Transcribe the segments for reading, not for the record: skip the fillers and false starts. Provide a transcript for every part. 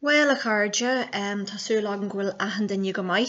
Well, a cardja, tasúil agam gwil ahan den go mai.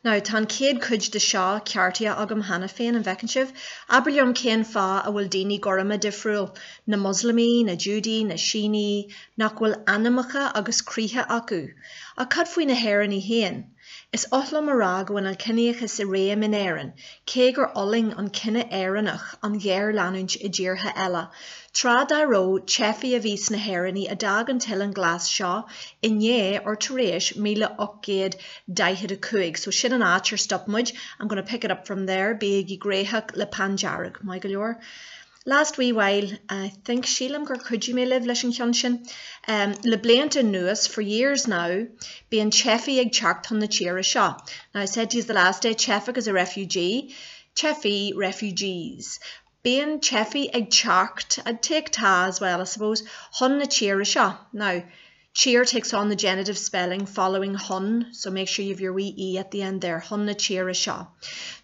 Now, tan céad cuid de seo ceartia agam hana féin an vecinship, aberliom cén fa a bhfuil daoine gorama difriúil na Muslimi, na Judy, na Sheeni, nach bhfuil animacha agus críthe acu. A cad faoi na haireann héin. Is ochlam ará go bhfuil an cineochas I réim in éireann, cé gur oling an cinne éireannach an ghearr leanúint I ddíortha eile. Tra da ró chefi a vís na haireann a dag an til an glas seo in nhé or taréis 1812. So sin an áir stop mud. I'm going to pick it up from there. Big I gréthach le panjarag, my galore. Last wee while, I think Sheelam gur could you may live leis an sin. Le blianta nuas for years now, being chefi ag charcht on the cheer seo. Now I said to you the last day, chefi is a refugee. Chefi refugees. Being chefi ag charcht, I'd take ta as well, I suppose. Hun na cheer seo. Now, cheer takes on the genitive spelling following hun, so make sure you have your wee E at the end there. Hun na cheer seo.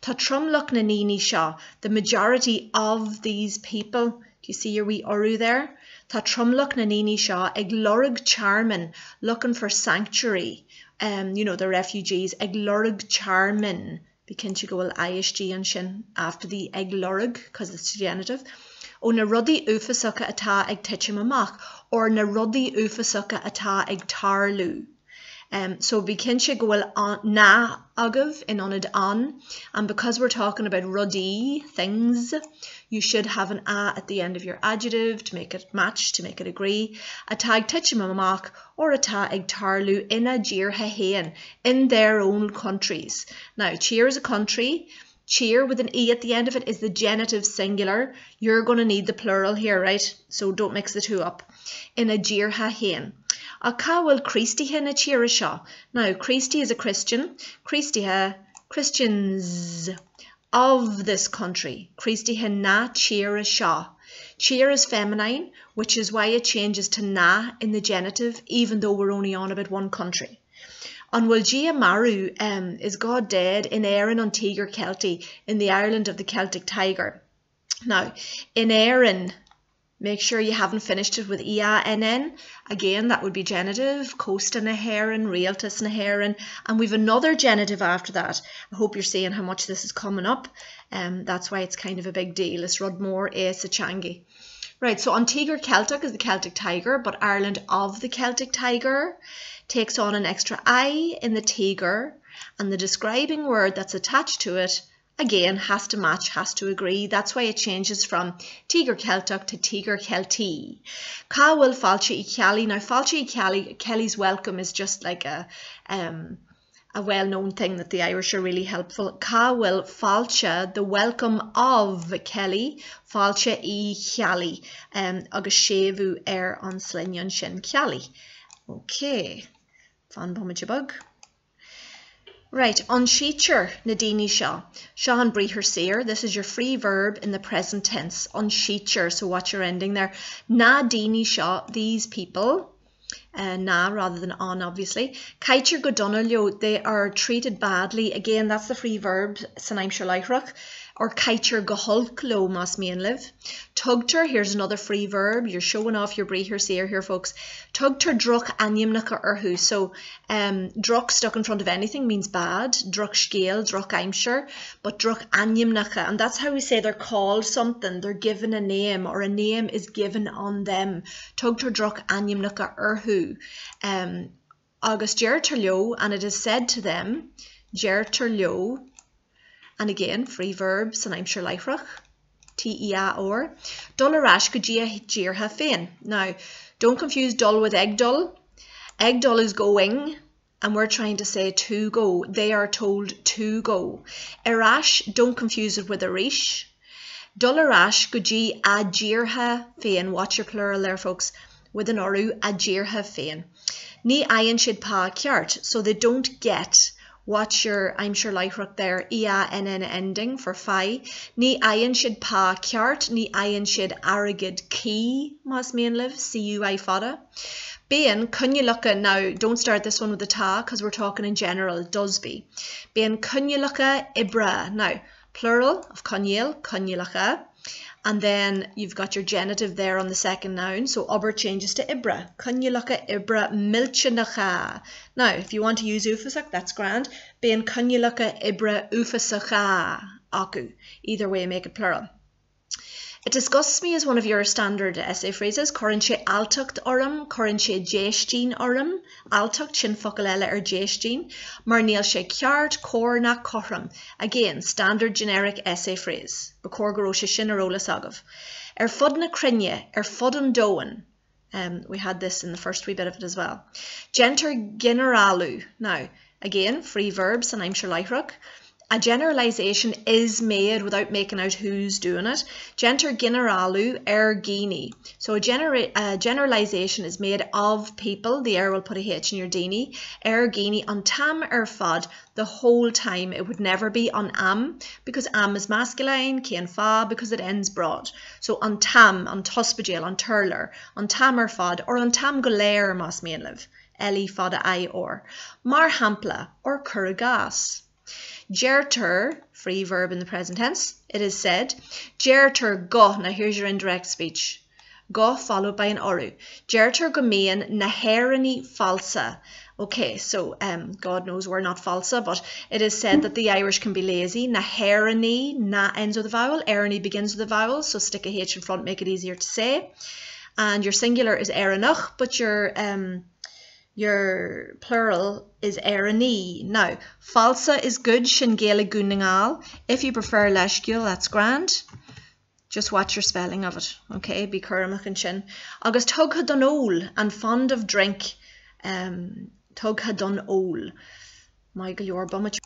Ta trumluck na nini seo. The majority of these people, do you see your wee oru there? Ta trumluck na nini seo ag lorg charmin, looking for sanctuary. The refugees, ag lorg charmin. Begin to go with ISG and shin after the ag lorg, because it's genitive. O na ruddy ufasuka ata ag tichim amach, or na ruddy ufasuka ata ag tarlu. So begin to go on na agav in onid on, and because we're talking about ruddy things, you should have an a at the end of your adjective to make it match, to make it agree. Ata ag tichim amach, or ata ag tarlu in a ddíortha héin, in their own countries. Now, cheer is a country. Cheer with an E at the end of it is the genitive singular. You're going to need the plural here, right? So don't mix the two up. In a ddíortha héin. A ca bhfuil Christithe na cheer seo. Now, Christy is a Christian. Christithe, Christians of this country. Christithe na cheer seo. Cheer is feminine, which is why it changes to na in the genitive, even though we're only on about one country. On Wilgia Maru is God dead in Erin on Tiger Kelty in the Ireland of the Celtic tiger. Now, in Erin, make sure you haven't finished it with EANN. Again, that would be genitive. Coast na Heron, Realtas na Heron. And we've another genitive after that. I hope you're seeing how much this is coming up. That's why it's kind of a big deal. It's Rudmore A. Sachangi. Right, so on Tiger Celtic is the Celtic tiger, but Ireland of the Celtic tiger takes on an extra I in the tiger, and the describing word that's attached to it, again, has to match, has to agree. That's why it changes from Tiger Celtic to Tiger Kelty. Ca bhfuil fáilte I ceallaí. Now, fáilte I ceallaí, Kelly's welcome is just like a well-known thing that the Irish are really helpful. Ca bhfuil fáilte, the welcome of Kelly, fáilte I ceallaí, agus sébhú an slinion sin ceallaí. Okay. Fan bug. Right, on sheecher na daoine seo. Seo an bríthar saor. This is your free verb in the present tense. On sheecher, so watch your ending there. Na daoine seo, these people. Na rather than on, obviously. Caitir go donalio, they are treated badly. Again, that's the free verb, Sanaim Shalaihrach. Or caitir go hulklo mas me and live. Tugter, here's another free verb. You're showing off your bríthar saor here, folks. Tugter druch animnacha urhu. So, druch stuck in front of anything means bad. Druch scale, druch I'm sure. But druch animnacha. And that's how we say they're called something. They're given a name, or a name is given on them. Tugter druch animnacha urhu. Agus jerterlio, and it is said to them, jerterlio. And again, free verbs, and I'm sure Leifrach, T-E-A or. Dullarash go ddíortha féin. Now, don't confuse dull with egg dull. Egg dull is going, and we're trying to say to go. They are told to go. Arash, don't confuse it with arish. Dullarash go ddíortha féin. Watch your plural there, folks. With an oru, ddíortha féin. Ní ayan shid pa ceart, so they don't get. Watch your, I'm sure Leifrach there, EANN ending for phi. Ní ayan shid pa ceart, ní ayan shid arrogid key, mas mean live, C-U-I fada. Bein, cunnulacha, now don't start this one with the ta, because we're talking in general, it does be. Bein cunnulacha ibra, now plural of cunnil, cunnulacha. And then you've got your genitive there on the second noun, so obair changes to ibra. Cynniúlacha ibra milchinacha. Now, if you want to use ufasach, that's grand. Being cynniúlacha ibra ufasacha aku. Either way, make it plural. It disgusts me is one of your standard essay phrases. Corann sé altacht orm, corann sé déistín orm, altacht sin focail eile déistín, mar níl sé ceart cór na corram. Again, standard generic essay phrase. Bacór go raibh sé sin ar eolas agah. Fud na crinne, fud an dóin. We had this in the first wee bit of it as well. Genter generalu. Now, again, free verbs, and I'm sure Leihrach. A generalization is made without making out who's doing it. Genter generalu gini. So a generalization is made of people. The will put a H in your dini. Gini on tam fad the whole time. It would never be on am because am is masculine, cén fa because it ends broad. So on tam, on tospagil, on turler, on tam fad or on tam goléir mas méanliv. Eli fada I or. Mar hampla or curagas. Gerter, free verb in the present tense, it is said. Gerter go, now here's your indirect speech. Go followed by an oru. Gerter go mean naherani falsa. Okay, so God knows we're not falsa, but it is said that the Irish can be lazy. Naherani, na ends with a vowel, erani begins with a vowel, so stick a H in front, make it easier to say. And your singular is eranach, but your plural is erani. Now, falsa is good, sin gaeilge guningal. If you prefer leisgiel, that's grand. Just watch your spelling of it, okay? Be curmach and sin. Agus tug ha done ol and fond of drink. Tug ha done ol. Michael, you're bummage.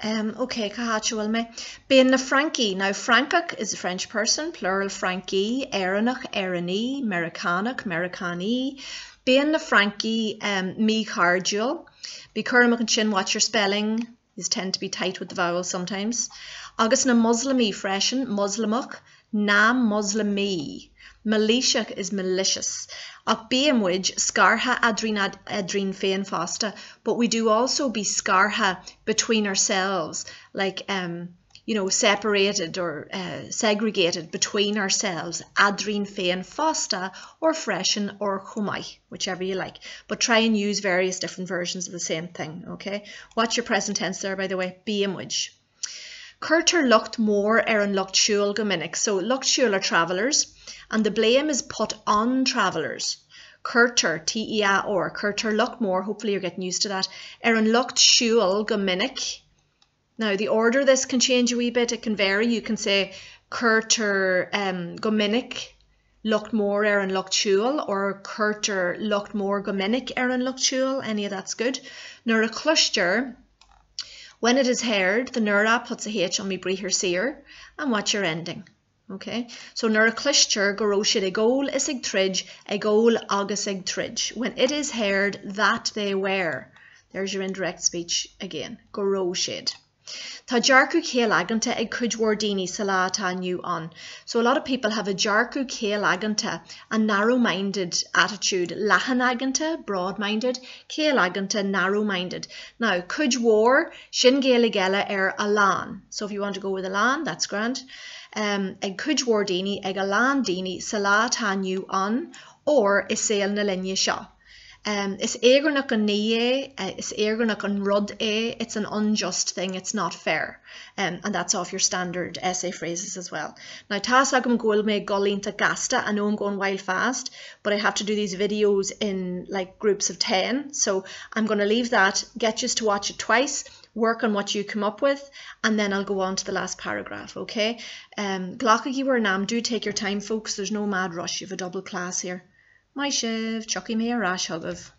Okay, cahatchual me. Being na Frankie. Now, Frankach is a French person, plural Frankie. Eranach, erani. Americanach, Americani. Being na Frankie, me cardual. Be curmach and sin, watch your spelling. These tend to be tight with the vowels sometimes. Agus na Muslimi freshen, Muslimach, nam Muslimi. Malicious is malicious. Ach beamwij scarha adrin fein fasta, but we do also be scarha between ourselves, like you know, separated or segregated between ourselves. Adrin fein fasta or freshen or chumai, whichever you like. But try and use various different versions of the same thing. Okay. Watch your present tense there, by the way. Beamwij. Curter lucht more an lucht shul gominnic. So lucht shul are travellers, and the blame is put on travellers. Curter, T-E-A or Curter lucht more. Hopefully you're getting used to that. An lucht shul gominnic. Now the order this can change a wee bit. It can vary. You can say Curter gominnic lucht more an lucht shul, or Curter lucht more gominnic an lucht shul. Any of that's good. Nor a cluster. When it is heard, the nura puts a H on me briher seer, and watch your ending. Okay, so nura clishter goroshid a goal is ig tridge, a goal agus ig tridge. When it is heard that they were. There's your indirect speech again. Goroshid. Tá jarcu céal aganta ag cujwardini salata new on. So a lot of people have a jarcu céal aganta, a narrow-minded attitude. Lahan aganta, broad-minded. Céal aganta, narrow-minded. Now, cujwar, shin gaeligela alan. So if you want to go with alan, that's grand. Ag cujwardini, ag alan dini salata new on, or isail na linya sha. Is éireannach an ní is éireannach an rud é, it's an unjust thing, it's not fair. And that's off your standard essay phrases as well. Now, tas agam goil me golínta gasta, I know I'm going wild fast, but I have to do these videos in like groups of 10. So I'm going to leave that, get you to watch it twice, work on what you come up with, and then I'll go on to the last paragraph, okay? Glachagi war nam, do take your time, folks, there's no mad rush, you have a double class here. My shiv, chucky me a rash hugov.